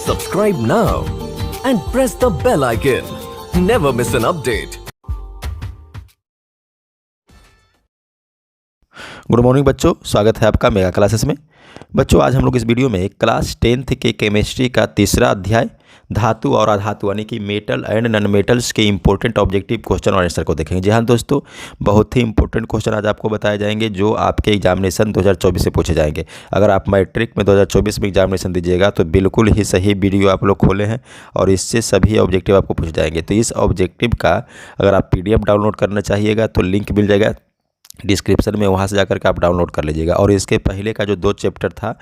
Subscribe now and press the bell icon. Never miss an update. Good morning बच्चों, स्वागत है आपका mega classes में। बच्चों आज हम लोग इस वीडियो में क्लास 10th के केमिस्ट्री का तीसरा अध्याय धातु और अधातु यानी कि मेटल एंड नॉन मेटल्स के इंपॉर्टेंट ऑब्जेक्टिव क्वेश्चन और आंसर को देखेंगे। जी हाँ दोस्तों, बहुत ही इंपॉर्टेंट क्वेश्चन आज आपको बताए जाएंगे जो आपके एग्जामिनेशन 2024 से पूछे जाएंगे। अगर आप मैट्रिक में 2024 में एग्जामिनेशन दीजिएगा तो बिल्कुल ही सही वीडियो आप लोग खोले हैं और इससे सभी ऑब्जेक्टिव आपको पूछे जाएंगे। तो इस ऑब्जेक्टिव का अगर आप PDF डाउनलोड करना चाहिएगा तो लिंक मिल जाएगा डिस्क्रिप्शन में, वहाँ से जाकर के आप डाउनलोड कर लीजिएगा। और इसके पहले का जो 2 चैप्टर था,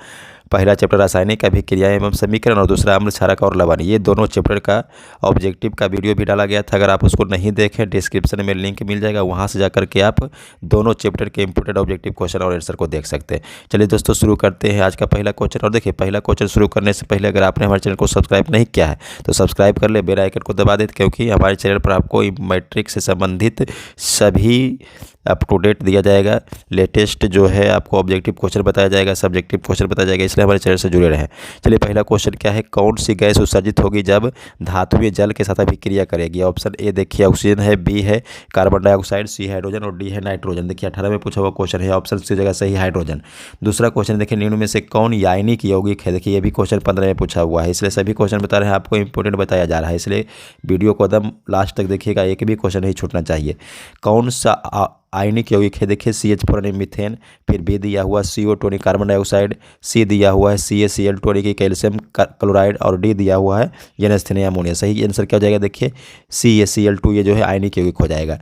पहला चैप्टर रासायनिक अभिक्रिया एवं समीकरण और दूसरा अम्ल क्षारक और लवण, ये दोनों चैप्टर का ऑब्जेक्टिव का वीडियो भी डाला गया था। अगर आप उसको नहीं देखें डिस्क्रिप्शन में लिंक मिल जाएगा, वहाँ से जाकर के आप दोनों चैप्टर के इंपॉर्टेंट ऑब्जेक्टिव क्वेश्चन और आंसर को देख सकते हैं। चलिए दोस्तों शुरू करते हैं आज का पहला क्वेश्चन। और देखिए पहला क्वेश्चन शुरू करने से पहले अगर आपने हमारे चैनल को सब्सक्राइब नहीं किया है तो सब्सक्राइब कर ले, बेल आइकन को दबा दें, क्योंकि हमारे चैनल पर आपको मैट्रिक से संबंधित सभी अप टू डेट दिया जाएगा। लेटेस्ट जो है आपको ऑब्जेक्टिव क्वेश्चन बताया जाएगा, सब्जेक्टिव क्वेश्चन बताया जाएगा, इसलिए हमारे चैनल से जुड़े रहें। चलिए पहला क्वेश्चन क्या है, कौन सी गैस उत्सर्जित होगी जब धातुएं जल के साथ अभिक्रिया करेगी? ऑप्शन ए देखिए ऑक्सीजन है, बी है कार्बन डाइऑक्साइड, सी हाइड्रोजन और डी है नाइट्रोजन। देखिए 18 में पूछा हुआ क्वेश्चन है, ऑप्शन सी जगह सही हाइड्रोजन। दूसरा क्वेश्चन देखिए, निम्न में से कौन यानिक यौगिक है? देखिए ये भी क्वेश्चन 15 में पूछा हुआ है, इसलिए सभी क्वेश्चन बता रहे हैं, आपको इंपॉर्टेंट बताया जा रहा है, इसलिए वीडियो को एकदम लास्ट तक देखिएगा, एक भी क्वेश्चन नहीं छूटना चाहिए। कौन सा आयनिक यौगिक है? देखिए CH4 यानी मीथेन, फिर बी दिया हुआ CO2 यानी कार्बन डाइऑक्साइड, सी दिया हुआ है CaCl2 यानी कि कैल्शियम क्लोराइड और डी दिया हुआ है NH3 अमोनिया। सही आंसर क्या हो जाएगा? देखिए CaCl2 ये जो है आयनिक यौगिक हो जाएगा।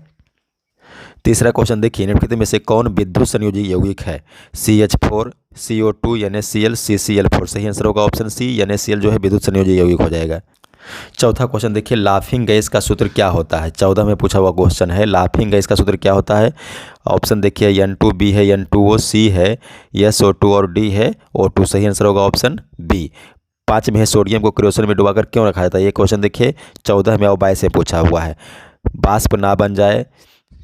तीसरा क्वेश्चन देखिए, निम्नलिखित में से कौन विद्युत संयोजी यौगिक है? CH4 CO2 NaCl CCl4। सही आंसर होगा ऑप्शन सी, NaCl जो है विद्युत संयोजी यौगिक हो जाएगा। चौथा क्वेश्चन देखिए, लाफिंग गैस का सूत्र क्या होता है? 14 में पूछा हुआ क्वेश्चन है, लाफिंग गैस का सूत्र क्या होता है? ऑप्शन देखिए N2B है, N2O, C है SO2 और D है O2। सही आंसर होगा ऑप्शन बी। 5 में है, सोडियम को क्रियोसन में डुबाकर क्यों रखा जाता है? ये क्वेश्चन देखिए 14 में अवबाय से पूछा हुआ है। वाष्प ना बन जाए,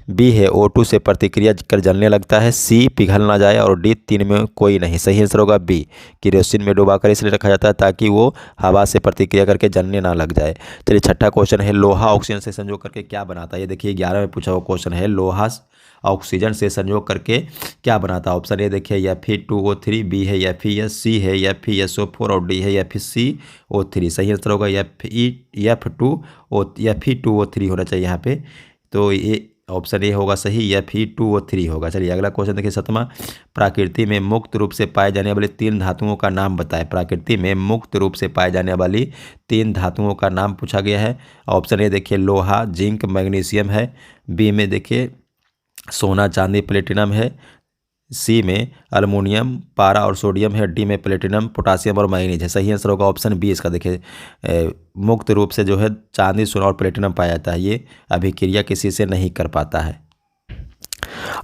बी है O2 से प्रतिक्रिया कर जलने लगता है, सी पिघल ना जाए और डी 3 में कोई नहीं। सही आंसर होगा बी, किरोसिन में डुबाकर इसलिए रखा जाता है ताकि वो हवा से प्रतिक्रिया करके जलने ना लग जाए। चलिए छठा क्वेश्चन है, लोहा ऑक्सीजन से संयोग करके क्या बनाता है? ये देखिए 11 में पूछा हुआ क्वेश्चन है, लोहा ऑक्सीजन से संयोग करके क्या बनाता है? ऑप्शन ए देखिए Fe2O3, बी है FeS, सी है FeSO4 और डी है FeCO3। सही आंसर होगा Fe2O3 होना चाहिए यहाँ पे, तो ये ऑप्शन ए होगा सही, Fe2O3 होगा। चलिए अगला क्वेश्चन देखिए सातवां, प्रकृति में मुक्त रूप से पाए जाने वाली 3 धातुओं का नाम बताएं। प्रकृति में मुक्त रूप से पाए जाने वाली 3 धातुओं का नाम पूछा गया है। ऑप्शन ए देखिए लोहा, जिंक, मैग्नीशियम है, बी में देखिए सोना, चांदी, प्लेटिनम है, सी में अल्मोनियम, पारा और सोडियम है, डी में प्लेटिनम, पोटासियम और मैग्नीज है। सही आंसर होगा ऑप्शन बी इसका। देखिए मुक्त रूप से जो है चांदी, सोना और प्लेटिनम पाया जाता है, ये अभिक्रिया किसी से नहीं कर पाता है।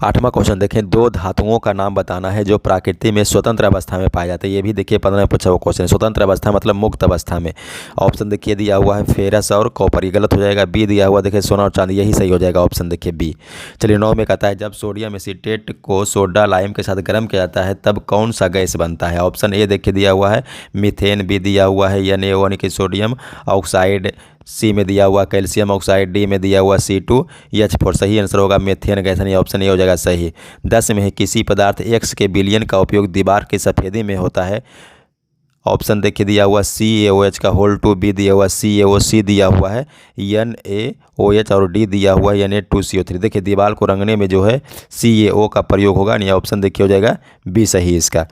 8वां क्वेश्चन देखें, 2 धातुओं का नाम बताना है जो प्रकृति में स्वतंत्र अवस्था में पाए जाते हैं। ये भी देखिए 15 में पूछा हुआ क्वेश्चन है, स्वतंत्र अवस्था मतलब मुक्त अवस्था में। ऑप्शन देखिए दिया हुआ है फेरस और कॉपर, ये गलत हो जाएगा। बी दिया हुआ देखिए सोना और चांदी, यही सही हो जाएगा ऑप्शन देखिए बी। चलिए 9 में कहता है, जब सोडियम एसीटेट को सोडा लाइम के साथ गर्म किया जाता है तब कौन सा गैस बनता है? ऑप्शन ए देखिए दिया हुआ है मीथेन, बी दिया हुआ है NaO यानी कि सोडियम ऑक्साइड, सी में दिया हुआ कैल्शियम ऑक्साइड, डी में दिया हुआ C2H4। सही आंसर होगा मेथेन गैस, नहीं ऑप्शन ए हो जाएगा सही। 10 में है, किसी पदार्थ X के विलयन का उपयोग दीवार की सफेदी में होता है। ऑप्शन देखिए दिया हुआ CaOH का होल 2, बी दिया हुआ CaO, सी दिया हुआ है NaOH और डी दिया हुआ है Na2CO3। देखिए दीवार को रंगने में जो है CaO का प्रयोग होगा, नहीं ऑप्शन देखिए हो जाएगा बी सही इसका।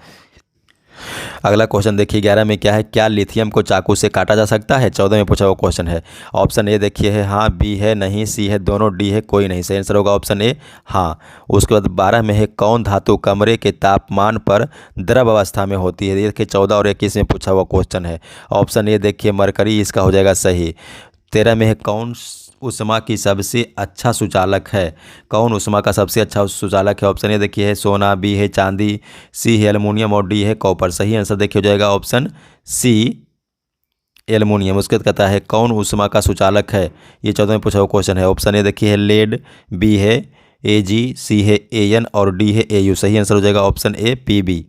अगला क्वेश्चन देखिए 11 में क्या है, क्या लिथियम को चाकू से काटा जा सकता है? 14 में पूछा हुआ क्वेश्चन है। ऑप्शन ए देखिए है हाँ, बी है नहीं, सी है दोनों, डी है कोई नहीं। सही आंसर होगा ऑप्शन ए हाँ। उसके बाद 12 में है, कौन धातु कमरे के तापमान पर द्रव अवस्था में होती है? देखिए 14 और 21 में पूछा हुआ क्वेश्चन है। ऑप्शन ए देखिए मरकरी, इसका हो जाएगा सही। 13 में है, कौन उष्मा की सबसे अच्छा सुचालक है? कौन उष्मा का सबसे अच्छा सुचालक है? ऑप्शन ए देखिए है सोना, बी है चांदी, सी है एल्युमिनियम और डी है कॉपर। सही आंसर देखिए हो जाएगा ऑप्शन सी एल्युमिनियम। उसके बाद कहता है कौन उष्मा का सुचालक है? ये 14 में पूछा हुआ क्वेश्चन है। ऑप्शन ए देखिए है लेड, बी है Ag, सी है An और डी है Au। सही आंसर हो जाएगा option A PB।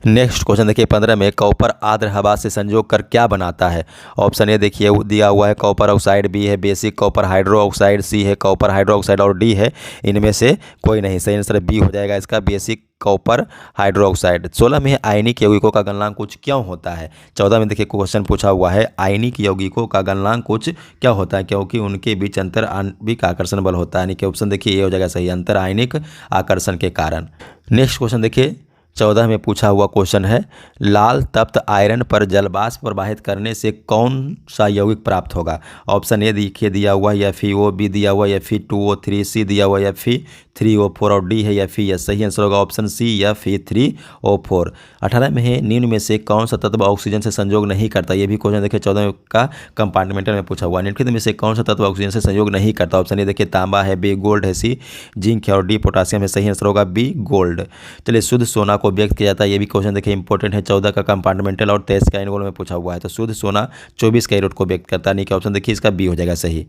Next question देखिए 15 में कॉपर आर्द्र हवा से संजोग कर क्या बनाता है। ऑप्शन ए देखिए दिया हुआ है कॉपर ऑक्साइड, बी है बेसिक कॉपर हाइड्रो ऑक्साइड, सी है कॉपर हाइड्रो ऑक्साइड और डी है इनमें से कोई नहीं। सही आंसर बी हो जाएगा इसका, बेसिक कॉपर हाइड्रो ऑक्साइड। 16 में आयनिक यौगिकों का गलनांक कुछ क्यों होता है। 14 में देखिए क्वेश्चन पूछा हुआ है आयनिक यौगिकों का गलनांक कुछ क्या होता है, क्योंकि उनके बीच अंतर आणविक आकर्षण बल होता है। यानी कि ऑप्शन देखिए ये हो जाएगा सही, अंतर आयनिक आकर्षण के कारण। नेक्स्ट क्वेश्चन देखिए 14 में पूछा हुआ क्वेश्चन है लाल तप्त आयरन पर जलवाष्प प्रवाहित करने से कौन सा यौगिक प्राप्त होगा। ऑप्शन ए देखिए दिया हुआ है Fe2O, बी दिया हुआ है Fe2O3, सी दिया हुआ है Fe3O4 और डी है Fe। सही आंसर होगा ऑप्शन सी Fe3O4। 18 में है निम्न में से कौन सा तत्व ऑक्सीजन से संयोग नहीं करता। ये भी क्वेश्चन देखिए 14 का कंपार्टमेंटल में पूछा हुआ है। निम्नलिखित में से कौन सा तत्व ऑक्सीजन से संयोग नहीं करता। ऑप्शन ए देखिए तांबा है, बी गोल्ड है, सी जिंक है और डी पोटासियम है। सही आंसर होगा बी गोल्ड। चलिए शुद्ध सोना को व्यक्त किया जाता है। ये भी क्वेश्चन देखिए इंपॉर्टेंट है, 14 का कंपार्टमेंटल और 23 का एनुअल में पूछा हुआ है। तो शुद्ध सोना 24 कैरेट को व्यक्त करता है। नहीं कि ऑप्शन देखिए इसका बी हो जाएगा सही।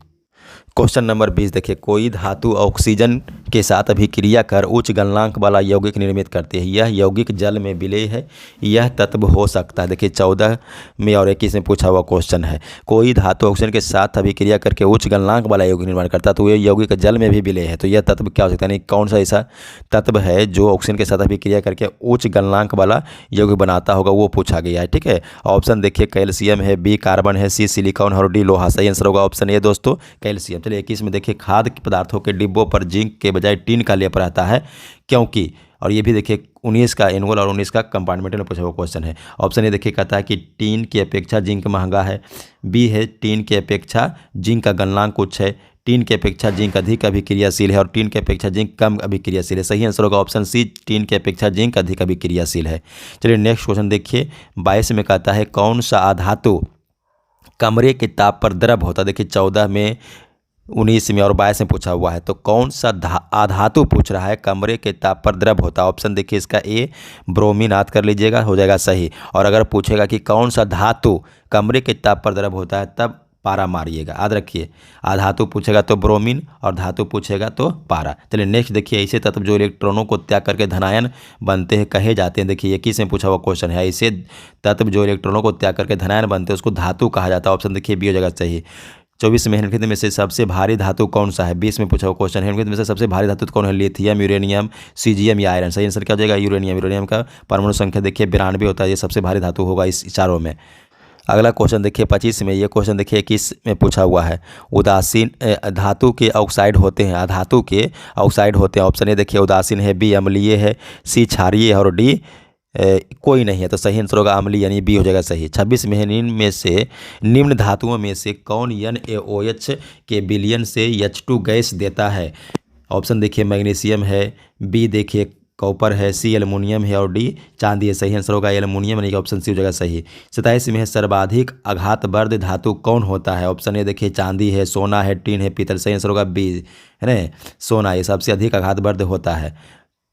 क्वेश्चन नंबर 20 देखिए कोई धातु ऑक्सीजन के साथ अभिक्रिया कर उच्च गलनांक वाला यौगिक निर्मित करती है। यह यौगिक जल में विलेय है, यह तत्व हो सकता है। देखिए 14 में और 21 में पूछा हुआ क्वेश्चन है कोई धातु ऑक्सीजन के साथ अभिक्रिया करके उच्च गलनांक वाला यौगिक निर्माण करता है, तो यह यौगिक जल में भी विलेय है। तो यह तत्व क्या हो सकता है, यानी कौन सा ऐसा तत्व है जो ऑक्सीजन के साथ अभिक्रिया करके उच्च गलनांक वाला यौगिक बनाता होगा, वो पूछा गया है। ठीक है, ऑप्शन देखिए कैल्शियम है, बी कार्बन है, सी सिलिकॉन और डी लोहा। सही आंसर होगा ऑप्शन ए दोस्तों कैल्शियम। चलिए 21 में देखिए खाद्य पदार्थों के डिब्बों पर जिंक के बजाय टीन का लेप रहता है क्योंकि, और ये भी देखिए 19 का एनुअल और 19 का कंपार्टमेंटल में पूछा हुआ क्वेश्चन है। ऑप्शन ए देखिए कहता है कि टीन की अपेक्षा जिंक महंगा है, बी है टीन की अपेक्षा जिंक का गलनांक उच्च है, टीन की अपेक्षा जिंक अधिक अभिक्रियाशील है और टीन की अपेक्षा जिंक कम अभिक्रियाशील है। सही आंसर होगा ऑप्शन सी टीन की अपेक्षा जिंक अधिक अभिक्रियाशील है। चलिए नेक्स्ट क्वेश्चन देखिए 22 में कहता है कौन सा अधातु कमरे के ताप पर द्रव होता है। देखिए 14 में 19 में और 22 में पूछा हुआ है, तो कौन सा अधातु पूछ रहा है कमरे के ताप पर द्रव होता है। ऑप्शन देखिए इसका ए ब्रोमीन याद कर लीजिएगा, हो जाएगा सही। और अगर पूछेगा कि कौन सा धातु कमरे के ताप पर द्रव होता है तब पारा मारिएगा, याद रखिए। अधातु पूछेगा तो ब्रोमीन और धातु पूछेगा तो पारा। चलिए नेक्स्ट देखिए ऐसे तत्व जो इलेक्ट्रॉनों को त्याग करके धनायन बनते हैं कहे जाते हैं। देखिए 21 में पूछा हुआ क्वेश्चन है ऐसे तत्व जो इलेक्ट्रॉनों को त्याग करके धनायन बनते हैं उसको धातु कहा जाता है। ऑप्शन देखिए बी हो जाएगा सही। 24 में निम्नलिखित में से सबसे भारी धातु कौन सा है। 20 में पूछा हुआ क्वेश्चन है निम्नलिखित में से सबसे भारी धातु कौन है, लिथियम, यूरेनियम, सीजियम या आयरन। सही आंसर क्या हो जाएगा यूरेनियम। यूरेनियम का परमाणु संख्या देखिए 92 होता है, ये सबसे भारी धातु होगा इस चारों में। अगला क्वेश्चन देखिए 25 में, ये क्वेश्चन देखिए 21 में पूछा हुआ है उदासीन धातु के ऑक्साइड होते हैं, अधातु के ऑक्साइड होते हैं। ऑप्शन ए देखिए उदासीन है, बी अम्लीय है, सी क्षारीय है और डी कोई नहीं है। तो सही आंसर होगा अम्लीय यानी बी हो जाएगा सही। 26 में है निम्न धातुओं में से कौन NaOH के विलयन से H2 गैस देता है। ऑप्शन देखिए मैग्नीशियम है, बी देखिए कॉपर है, सी एल्युमिनियम है और डी चांदी है। सही आंसर होगा एल्युमिनियम यानी कि ऑप्शन सी हो जाएगा सही। 27 में है सर्वाधिक आघातवर्ध धातु कौन होता है। ऑप्शन ए देखिए चांदी है, सोना है, टीन है, पीतल। सही आंसर होगा बी है ना, सोना ये सबसे अधिक आघातवर्ध होता है।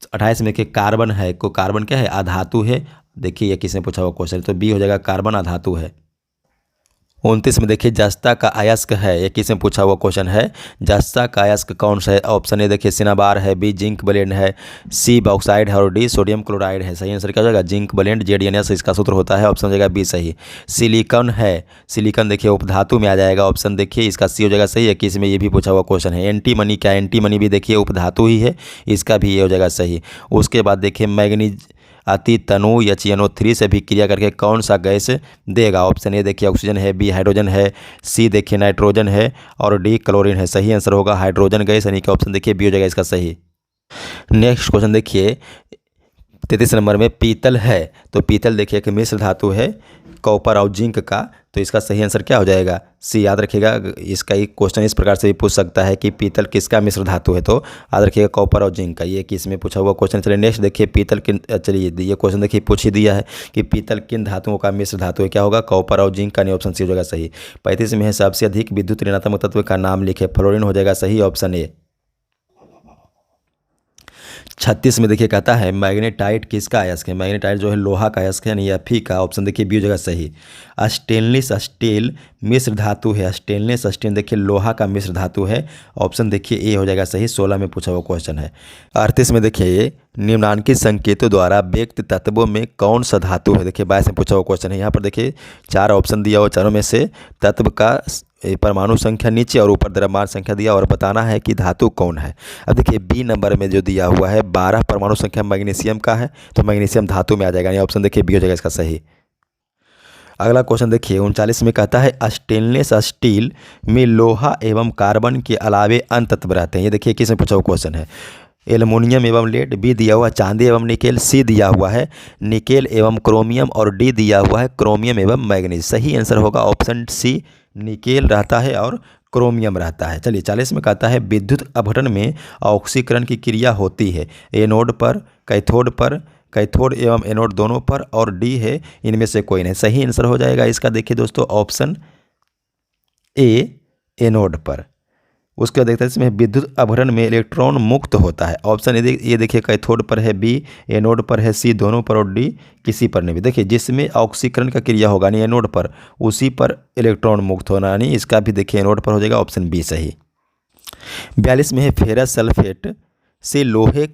28 में कि कार्बन है, को कार्बन क्या है अधातु है। देखिए ये किसने पूछा हुआ क्वेश्चन, तो बी हो जाएगा कार्बन अधातु है। 29 में देखिए जस्ता का अयस्क है, 21 में पूछा हुआ क्वेश्चन है जस्ता का अयस्क कौन सा है। ऑप्शन ए देखिए सिनाबार है, बी जिंक ब्लेंड है, सी बॉक्साइड है और डी सोडियम क्लोराइड है। सही आंसर क्या हो जाएगा जिंक ब्लेंड ZnS इसका सूत्र होता है। ऑप्शन हो जाएगा बी सही। सिलिकॉन है, सिलिकॉन देखिए उपधातु में आ जाएगा। ऑप्शन देखिए इसका सी हो जाएगा सही। 21 में ये भी पूछा हुआ क्वेश्चन है। एंटीमनी क्या, एंटीमनी भी देखिए उपधातु ही है, इसका भी ये हो जाएगा सही। उसके बाद देखिए मैग्नीज अति तनु HNO3 से भी क्रिया करके कौन सा गैस देगा। ऑप्शन ए देखिए ऑक्सीजन है, बी हाइड्रोजन है, सी देखिए नाइट्रोजन है और डी क्लोरीन है। सही आंसर होगा हाइड्रोजन गैस यानी कि ऑप्शन देखिए बी हो जाएगा इसका सही। नेक्स्ट क्वेश्चन देखिए 33 नंबर में पीतल है, तो पीतल देखिए एक मिश्र धातु है कॉपर और जिंक का, तो इसका सही आंसर क्या हो जाएगा सी। याद रखिएगा इसका एक क्वेश्चन इस प्रकार से भी पूछ सकता है कि पीतल किसका मिश्र धातु है, तो याद रखिएगा कॉपर और जिंक का। ये किस में पूछा हुआ क्वेश्चन। चलिए नेक्स्ट देखिए पीतल किन, चलिए ये क्वेश्चन देखिए पूछ ही दिया है कि पीतल किन धातुओं का मिश्र धातु है, क्या होगा कॉपर और जिंक का। नहीं ऑप्शन सी हो जाएगा सही। 35 में है सबसे अधिक विद्युत ऋणात्मक तत्व का नाम लिखे, फ्लोरीन हो जाएगा सही ऑप्शन ए। 36 में देखिए कहता है मैग्नेटाइट किसका अयस्क है। मैग्नेटाइट जो है लोहा का अयस्क है, यानी Fe का। ऑप्शन देखिए बी हो जाएगा सही। स्टेनलेस स्टील मिश्र धातु है। स्टेनलेस स्टील देखिए लोहा का मिश्र धातु है। ऑप्शन देखिए ए हो जाएगा सही। 16 में पूछा हुआ क्वेश्चन है। 38 में देखिए निम्नांकित संकेतों द्वारा व्यक्त तत्वों में कौन सा धातु है। देखिए 22 में पूछा हुआ क्वेश्चन है। यहाँ पर देखिए 4 ऑप्शन दिया हुआ, चारों में से तत्व का परमाणु संख्या नीचे और ऊपर द्रव्यमान संख्या दिया और बताना है कि धातु कौन है। अब देखिए बी नंबर में जो दिया हुआ है 12 परमाणु संख्या मैग्नीशियम का है, तो मैग्नीशियम धातु में आ जाएगा। यानी ऑप्शन देखिए बी हो जाएगा इसका सही। अगला क्वेश्चन देखिए 39 में कहता है स्टेनलेस स्टील में लोहा एवं कार्बन के अलावे अन्य तत्व रहते हैं। ये देखिए किसमें पूछा हुआ क्वेश्चन है। एल्युमिनियम एवं लेड, बी दिया हुआ चांदी एवं निकेल, सी दिया हुआ है निकेल एवं क्रोमियम और डी दिया हुआ है क्रोमियम एवं मैग्नीज। सही आंसर होगा ऑप्शन सी, निकेल रहता है और क्रोमियम रहता है। चलिए 40 में कहता है विद्युत अपघटन में ऑक्सीकरण की क्रिया होती है एनोड पर, कैथोड एवं एनोड दोनों पर, और डी है इनमें से कोई नहीं। सही आंसर हो जाएगा इसका देखिए दोस्तों ऑप्शन ए, एनोड पर। उसके बाद देखते हैं इसमें विद्युत अपघटन में इलेक्ट्रॉन मुक्त होता है। ऑप्शन ये देखिए कैथोड पर है, बी एनोड पर है, सी दोनों पर, और डी किसी पर नहीं भी। देखिए जिसमें ऑक्सीकरण का क्रिया होगा यानी एनोड पर, उसी पर इलेक्ट्रॉन मुक्त होना, यानी इसका भी देखिए एनोड पर हो जाएगा। ऑप्शन बी सही। 42 में है फेरस सल्फेट से लोहे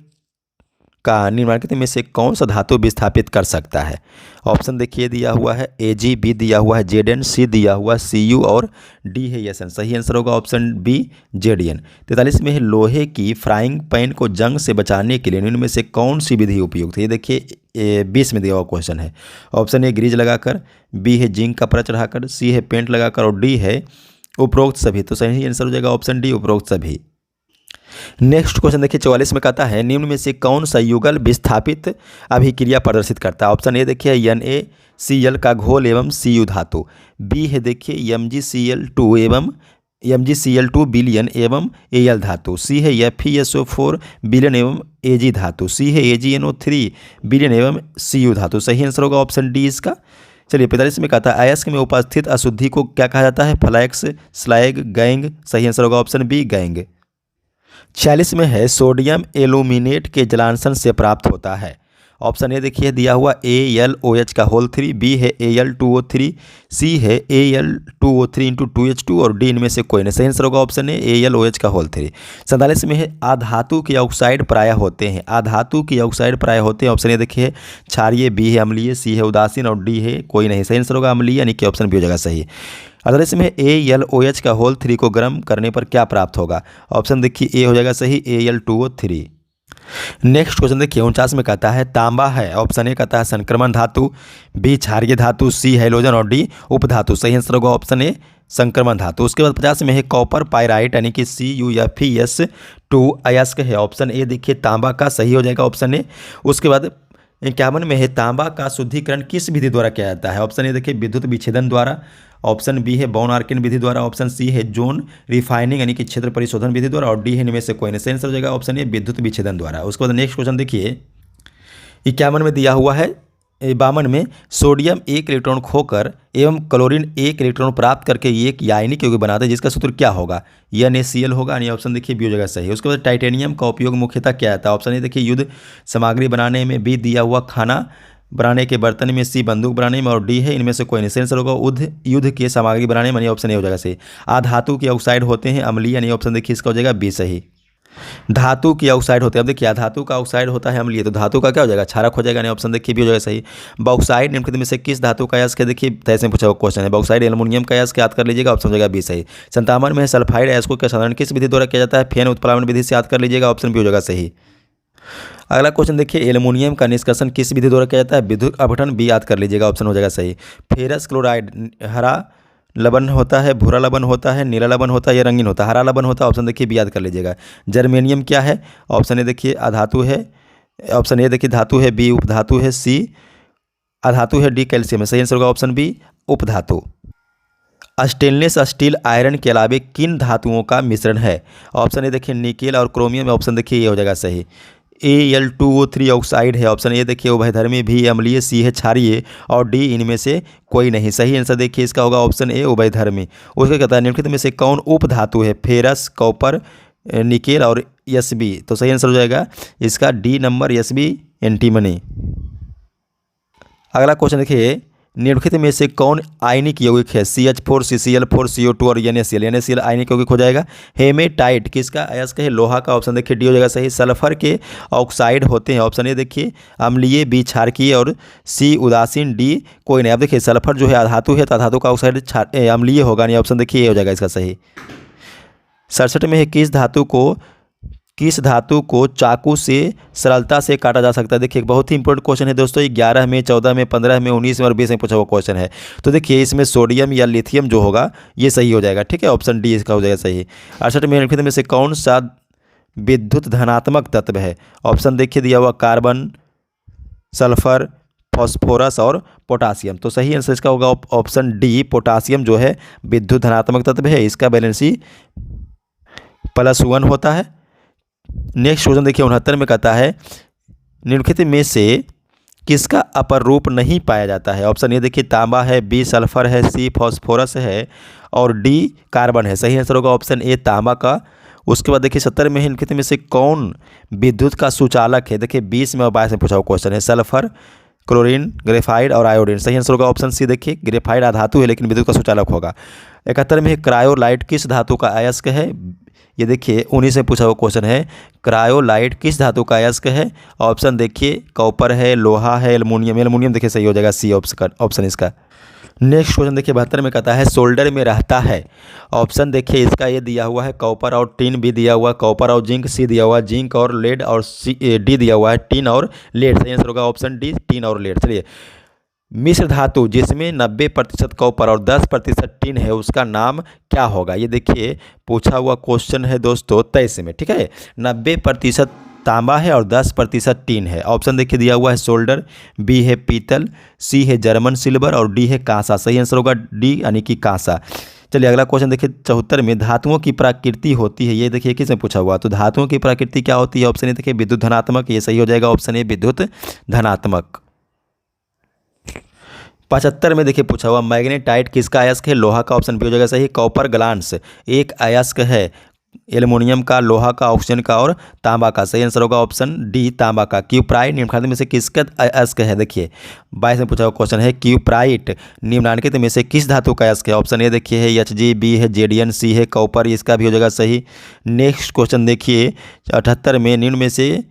का निम्नलिखित में से कौन सा धातु विस्थापित कर सकता है। ऑप्शन देखिए दिया हुआ है Ag, बी दिया हुआ है Zn, सी दिया हुआ Cu और डी है Sn। सही आंसर होगा ऑप्शन बी, Zn। 43 में है लोहे की फ्राइंग पैन को जंग से बचाने के लिए निम्न में से कौन सी विधि उपयुक्त है। ये देखिए 20 में दिया हुआ क्वेश्चन है। ऑप्शन ए ग्रीज लगाकर, बी है जिंक का परत चढ़ाकर, सी है पेंट लगाकर, और डी है उपरोक्त सभी। तो सही आंसर हो जाएगा ऑप्शन डी, उपरोक्त सभी। नेक्स्ट क्वेश्चन देखिए 44 में कहता है निम्न में से कौन सा युगल विस्थापित अभिक्रिया प्रदर्शित करता है। ऑप्शन ए देखिए NaCl का घोल एवं Cu धातु, बी है देखिए MgCl2 एवं MgCl2 विलयन एवं Al धातु, सी है FeSO4 विलयन एवं Ag धातु, सी है AgNO3 विलयन एवं Cu धातु। सही आंसर होगा ऑप्शन डी इसका। चलिए 45 में कहता है अयस्क में उपस्थित अशुद्धि को क्या कहा जाता है। Flux, slag, gangue. सही आंसर होगा ऑप्शन बी, गैंग। 46 में है सोडियम एल्यूमिनेट के जलांशन से प्राप्त होता है। ऑप्शन ए देखिए दिया हुआ AlOH का होल 3, बी है Al2O3, सी है Al2O3 × 2H2 और डी इनमें से कोई नहीं। सही आंसर होगा ऑप्शन ए, AlOH का होल 3। 47 में है आधातु के ऑक्साइड प्रायः होते हैं। आधातु के ऑक्साइड प्रायः होते हैं। ऑप्शन ए देखिए क्षारीय, बी है अम्लीय, सी है उदासीन और डी है कोई नहीं। सही आंसर होगा अम्लीय, यानी कि ऑप्शन बी हो जाएगा सही। अदरस में AlOH का होल 3 को गर्म करने पर क्या प्राप्त होगा। ऑप्शन देखिए ए हो जाएगा सही, Al2O3। नेक्स्ट क्वेश्चन देखिए 49 में कहता है तांबा है। ऑप्शन ए कहता है संक्रमण धातु, बी क्षारीय धातु, सी हैलोजन और डी उपधातु। सही आंसर होगा ऑप्शन ए, संक्रमण धातु। उसके बाद 50 में है कॉपर पायराइट यानी कि CuFeS2 अयस्क है। ऑप्शन ए देखिए तांबा का सही हो जाएगा ऑप्शन ए। उसके बाद 51 में है तांबा का शुद्धिकरण किस विधि द्वारा किया जाता है। ऑप्शन ए देखिए विद्युत विच्छेदन द्वारा, ऑप्शन बी है बॉन आर्किन विधि द्वारा, ऑप्शन सी है जोन रिफाइनिंग यानी कि क्षेत्र परिशोधन विधि द्वारा, और डी है इनमें से कोई नहीं। सही आंसर हो जाएगा ऑप्शन ए, विद्युत विच्छेदन द्वारा। उसके बाद नेक्स्ट क्वेश्चन देखिए 51 में दिया हुआ है 52 में सोडियम 1 इलेक्ट्रॉन खोकर एवं क्लोरीन 1 इलेक्ट्रॉन प्राप्त करके एक यानिक यौगिक बनाता है, जिसका सूत्र क्या होगा। NaCl होगा, यानी ऑप्शन देखिए बी हो जाएगा सही। उसके बाद टाइटेनियम का उपयोग मुख्यतः क्या आता है। ऑप्शन ए देखिए युद्ध सामग्री बनाने में, बी दिया हुआ खाना बनाने के बर्तन में, सी बंदूक बनाने में, और डी है इनमें से कोई नहीं। सही आंसर होगा युद्ध के सामग्री बनाने में, यानी ऑप्शन ए हो जाएगा सही। आधातु के ऑक्साइड होते हैं अम्लीय, यानी ऑप्शन देखिए इसका हो जाएगा बी सही। धातु की ऑक्साइड होते हैं, अब देखिए धातु का ऑक्साइड होता है अम्लीय, तो धातु का क्या हो जाएगा क्षारक हो जाएगा, यानी ऑप्शन देखिए बी हो जाएगा सही। बॉक्साइड निम्नलिखित में से किस धातु का अयस्क है। देखिए तैसे में पूछा हुआ क्वेश्चन है। बॉक्साइड एल्युमिनियम का अयस्क याद कर लीजिएगा, ऑप्शन हो जाएगा बी सही। 57 में है सल्फाइड अयस्कों का साधारण किस विधि द्वारा किया जाता है। फेन उत्प्लावन विधि से याद कर लीजिएगा, ऑप्शन बी हो जाएगा सही। अगला क्वेश्चन देखिए एल्युमिनियम का निष्कर्षण किस विधि द्वारा किया जाता है। विद्युत अपघटन, बी याद कर लीजिएगा, ऑप्शन हो जाएगा सही। फेरस क्लोराइड हरा लवण होता है, भूरा लवण होता है, नीला लवण होता है या रंगीन होता है। हरा लवण होता है, ऑप्शन देखिए बी याद कर लीजिएगा। जर्मेनियम क्या है। ऑप्शन ए देखिए अधातु है, ऑप्शन ए देखिए धातु है, बी उपधातु है, सी अधातु है, डी कैल्शियम है। सही आंसर होगा ऑप्शन बी, उपधातु। स्टेनलेस स्टील आयरन के अलावे किन धातुओं का मिश्रण है। ऑप्शन ए देखिए निकेल और क्रोमियम, ऑप्शन देखिए ये हो जाएगा सही। Al2O3 ऑक्साइड है। ऑप्शन ए देखिए उभयधर्मी, भी अम्लीय, सी है क्षारीय और डी इनमें से कोई नहीं। सही आंसर देखिए इसका होगा ऑप्शन ए, उभयधर्मी। उसके कहता है निम्नलिखित में से कौन उपधातु है। फेरस, कॉपर, निकेल और Sb, तो सही आंसर हो जाएगा इसका डी नंबर Sb एंटीमनी। अगला क्वेश्चन देखिए, निम्नलिखित में से कौन आयनिक यौगिक है? CH4, CCl4, CO2 और NaCl। NaCl आयनिक यौगिक हो जाएगा। हेमेटाइट किसका अयस्क है? लोहा का। ऑप्शन देखिए डी हो जाएगा सही। सल्फर के ऑक्साइड होते हैं। ऑप्शन ए देखिए अम्लीय, बी क्षारकीय और सी उदासीन, डी कोई नहीं। अब देखिए सल्फर जो है अधातु है, तो अधातु का ऑक्साइड अम्लीय होगा नहीं। ऑप्शन देखिए ए हो जाएगा इसका सही। 67 में है किस धातु को चाकू से सरलता से काटा जा सकता है? देखिए बहुत ही इंपॉर्टेंट क्वेश्चन है दोस्तों। 11 में, 14 में, 15 में, 19 में और 20 में पूछा हुआ क्वेश्चन है। तो देखिए इसमें सोडियम या लिथियम जो होगा ये सही हो जाएगा। ठीक है, ऑप्शन डी इसका हो जाएगा सही। 68 में निम्नलिखित में से कौन सा विद्युत धनात्मक तत्व है? ऑप्शन देखिए दिया हुआ कार्बन, सल्फर, फॉस्फोरस और पोटासियम। तो सही आंसर इसका होगा ऑप्शन डी, पोटासियम जो है विद्युत धनात्मक तत्व है। इसका वैलेंसी +1 होता है। नेक्स्ट क्वेश्चन देखिए 69 में कहता है निम्नलिखित में से किसका अपर रूप नहीं पाया जाता है? ऑप्शन ए देखिए तांबा है, बी सल्फर है, सी फॉस्फोरस है और डी कार्बन है। सही आंसर होगा ऑप्शन ए तांबा का। उसके बाद देखिए 70 में निम्नलिखित में से कौन विद्युत का सुचालक है? देखिए 20 में और 22 में पूछा हुआ क्वेश्चन है। सल्फर, क्लोरीन, ग्रेफाइट और आयोडीन। सही आंसर होगा ऑप्शन सी। देखिए ग्रेफाइट अधातु है लेकिन विद्युत का सुचालक होगा। 71 में क्रायोलाइट किस धातु का अयस्क है? ये देखिए 19 में पूछा हुआ क्वेश्चन है। क्रायोलाइट किस धातु का अयस्क है? ऑप्शन देखिए कॉपर है, लोहा है, एल्युमिनियम। एल्युमिनियम देखिए सही हो जाएगा सी ऑप्शन इसका। नेक्स्ट क्वेश्चन देखिए 72 में कहता है सोल्डर में रहता है। ऑप्शन देखिए इसका ये दिया हुआ है कॉपर और टिन, बी दिया हुआ है कॉपर और जिंक, सी दिया हुआ है जिंक और लेड और डी दिया हुआ है टिन और लेड। सही आंसर होगा ऑप्शन डी, टिन और लेड। चलिए मिश्र धातु जिसमें 90% कॉपर और 10% टिन है उसका नाम क्या होगा? ये देखिए पूछा हुआ क्वेश्चन है दोस्तों 23 में। ठीक है, 90% तांबा है और 10% टिन है। ऑप्शन देखिए दिया हुआ है सोल्डर, बी है पीतल, सी है जर्मन सिल्वर और डी है कांसा। सही आंसर होगा डी यानी कि कांसा। चलिए अगला क्वेश्चन देखिए 74 में धातुओं की प्रकृति होती है। ये देखिए किसने पूछा हुआ? तो धातुओं की प्रकृति क्या होती है? ऑप्शन ए देखिए विद्युत धनात्मक। ये सही हो जाएगा ऑप्शन ए विद्युत धनात्मक। 75 में देखिए पूछा हुआ मैग्नेटाइट किसका अयस्क है? लोहा का। ऑप्शन बी हो जाएगा सही। कॉपर ग्लांस एक अयस्क है एल्युमिनियम का, लोहा का, ऑक्सीजन का और तांबा का। सही आंसर होगा ऑप्शन डी तांबा का। क्यूप्राइट निम्नलिखित में से किसका अयस्क है? देखिए 22 में पूछा हुआ क्वेश्चन है क्यूप्राइट निम्नलिखित में से किस धातु का अयस्क है? ऑप्शन ए देखिए है Hg, बी है जेडियन, सी है कॉपर। इसका भी हो जाएगा सही। नेक्स्ट क्वेश्चन देखिए 78 में निम्न में से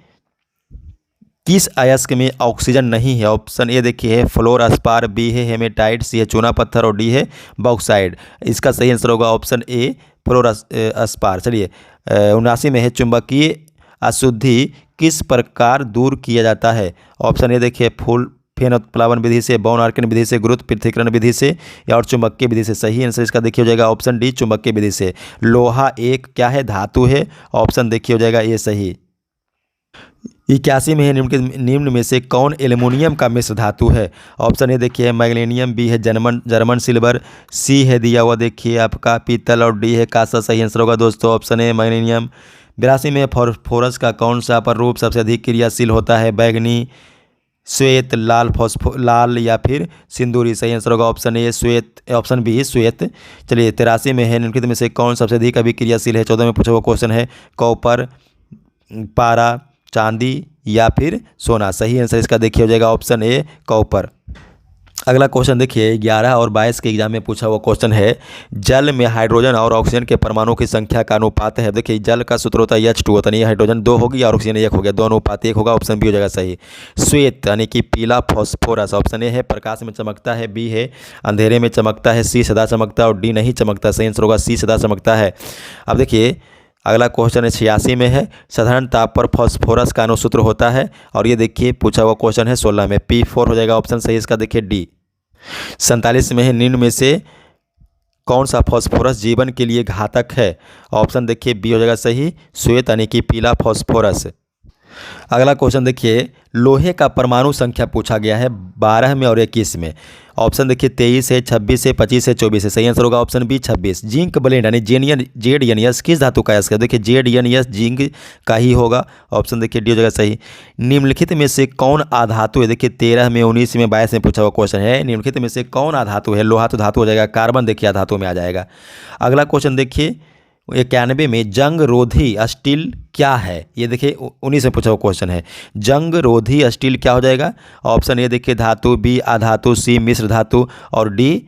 किस अयस्क में ऑक्सीजन नहीं है? ऑप्शन ए देखिए है फ्लोरस्पार, बी है हेमेटाइट, सी है चूना पत्थर और डी है बॉक्साइड। इसका सही आंसर होगा ऑप्शन ए फ्लोरस्पार। चलिए 79 में है चुंबकीय अशुद्धि किस प्रकार दूर किया जाता है? ऑप्शन ए देखिए फूल फेनोत्प्लावन विधि से, बॉन आर्किन विधि से, गुरुत्व पृथक्करण विधि से या और चुंबकीय विधि से। सही आंसर इसका देखिए हो जाएगा ऑप्शन डी चुंबकीय विधि से। लोहा एक क्या है? धातु है। ऑप्शन देखिए हो जाएगा ये सही। 81 में है निम्न में से कौन एल्युमिनियम का मिश्र धातु है? ऑप्शन ए देखिए मैग्नीशियम, बी है जर्मन सिल्वर, सी है दिया हुआ देखिए आपका पीतल और डी है कांसा। सही आंसर होगा दोस्तों ऑप्शन ए मैग्नीशियम। 82 में फॉस्फोरस का कौन सा अपर रूप सबसे अधिक क्रियाशील होता है? बैगनी, श्वेत, लाल या फिर सिंदूरी। सही आंसर होगा ऑप्शन ए श्वेत, ऑप्शन बी श्वेत। चलिए 83 में है निम्नलिखित में से कौन सबसे अधिक अभिक्रियाशील है? 14 में पूछा हुआ क्वेश्चन है कॉपर, पारा, चांदी या फिर सोना। सही आंसर इसका देखिए हो जाएगा ऑप्शन ए कॉपर। अगला क्वेश्चन देखिए 11 और 22 के एग्जाम में पूछा हुआ क्वेश्चन है जल में हाइड्रोजन और ऑक्सीजन के परमाणु की संख्या का अनुपात है। देखिए जल का सूत्र होता है H2 होता है, हाइड्रोजन 2 होगी और ऑक्सीजन 1 हो गया, 2 अनुपात 1 होगा। ऑप्शन बी हो जाएगा सही। श्वेत यानी कि पीला फॉस्फोरस। ऑप्शन ए है प्रकाश में चमकता है, बी है अंधेरे में चमकता है, सी सदा चमकता है और डी नहीं चमकता। सही आंसर होगा सी सदा चमकता है। अब देखिए अगला क्वेश्चन है 86 में है साधारण ताप पर फॉस्फोरस का अनुसूत्र होता है और ये देखिए पूछा हुआ क्वेश्चन है 16 में P4 हो जाएगा ऑप्शन सही इसका देखिए डी। 47 में है निम्न में से कौन सा फॉस्फोरस जीवन के लिए घातक है? ऑप्शन देखिए बी हो जाएगा सही श्वेत यानी कि पीला फॉस्फोरस। अगला क्वेश्चन देखिए लोहे का परमाणु संख्या पूछा गया है 12 में और 21 में। ऑप्शन देखिए 23 है, 26 है, 25 है, 24 है। सही आंसर होगा ऑप्शन बी 26। जिंक ब्लेंड यानी ZnS किस धातु का अयस्क है? देखिए ZnS जिंक का ही होगा। ऑप्शन देखिए डी हो जाएगा सही। निम्नलिखित में से कौन अधातु है? देखिए 13 में, 19 में, 22 में पूछा हुआ क्वेश्चन है निम्नलिखित में से कौन अधातु है? लोहा तो धातु हो जाएगा, कार्बन देखिए अधातु में आ जाएगा। अगला क्वेश्चन देखिए 91 में जंग रोधी स्टील क्या है? ये देखिए उन्हीं से पूछा हुआ क्वेश्चन है। जंग रोधी स्टील क्या हो जाएगा? ऑप्शन ए देखिए धातु, बी अधातु, सी मिश्र धातु और डी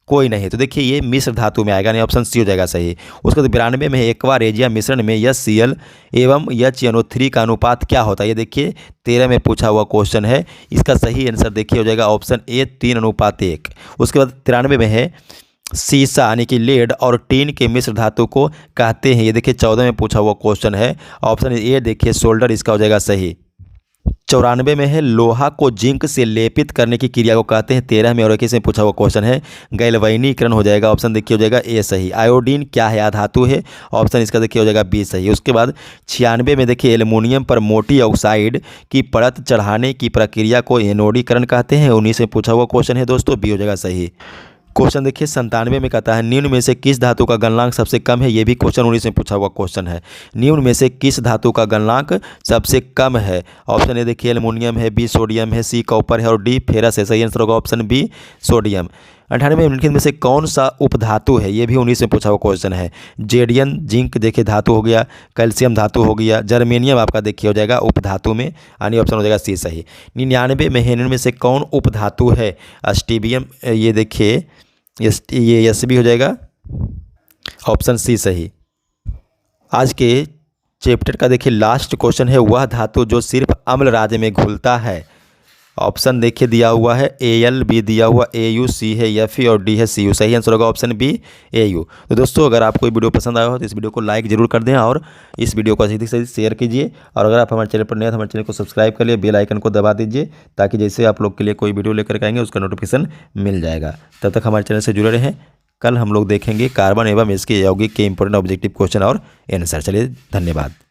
कोई नहीं। तो देखिए ये मिश्र धातु में आएगा, यानी ऑप्शन सी हो जाएगा सही। उसके बाद 92 में एक्वा रेजिया मिश्रण में HCl एवं HNO3 का अनुपात क्या होता है? ये देखिए 13 में पूछा हुआ क्वेश्चन है। इसका सही आंसर देखिए हो जाएगा ऑप्शन ए 3:1। उसके बाद 93 में है सीसा यानी कि लेड और टीन के मिश्र धातु को कहते हैं। ये देखिए 14 में पूछा हुआ क्वेश्चन है। ऑप्शन ए देखिए सोल्डर, इसका हो जाएगा सही। 94 में है लोहा को जिंक से लेपित करने की क्रिया को कहते हैं। 13 में और 21 में पूछा हुआ क्वेश्चन है गैल्वेनीकरण, हो जाएगा ऑप्शन देखिए हो जाएगा ए सही। आयोडीन क्या है? अधातु है, ऑप्शन इसका देखिए हो जाएगा बी सही। उसके बाद 96 में देखिए एल्युमिनियम पर मोटी ऑक्साइड की परत चढ़ाने की प्रक्रिया को एनोडीकरण कहते हैं। 19 में पूछा हुआ क्वेश्चन है दोस्तों, बी हो जाएगा सही। क्वेश्चन देखिए 97 में कहता है निम्न में से किस धातु का गलनांक सबसे कम है? ये भी क्वेश्चन 19 में पूछा हुआ क्वेश्चन है। निम्न में से किस धातु का गलनांक सबसे कम है? ऑप्शन ए देखिए एल्युमिनियम है, बी सोडियम है, सी कॉपर है और डी फेरस है। सही आंसर होगा ऑप्शन बी सोडियम। 98 में से कौन सा उपधातु है? ये भी 19 में पूछा हुआ क्वेश्चन है। जेडियन जिंक देखिए धातु हो गया, कैल्शियम धातु हो गया, जर्मेनियम आपका देखिए हो जाएगा उपधातु में, यानी ऑप्शन हो जाएगा सी सही। 99 में इनमें से कौन उपधातु है? स्टीबियम, ये देखिए ये यस भी हो जाएगा, ऑप्शन सी सही। आज के चैप्टर का देखिए लास्ट क्वेश्चन है वह धातु जो सिर्फ अम्ल राज्य में घुलता है। ऑप्शन देखिए दिया हुआ है Al, बी दिया हुआ AU, सी है Fe और डी है CU। सही आंसर होगा ऑप्शन बी AU। तो दोस्तों अगर आपको ये वीडियो पसंद आया हो तो इस वीडियो को लाइक जरूर कर दें और इस वीडियो को अधिक से अधिक शेयर कीजिए। और अगर आप हमारे चैनल पर नए हैं तो हमारे चैनल को सब्सक्राइब कर लिए, बेल आइकन को दबा दीजिए ताकि जैसे आप लोग के लिए कोई वीडियो लेकर आएंगे उसका नोटिफिकेशन मिल जाएगा। तब तक हमारे चैनल से जुड़े रहें। कल हम लोग देखेंगे कार्बन एवं इसके यौगिक के इंपॉर्टेंट ऑब्जेक्टिव क्वेश्चन और आंसर। चलिए धन्यवाद।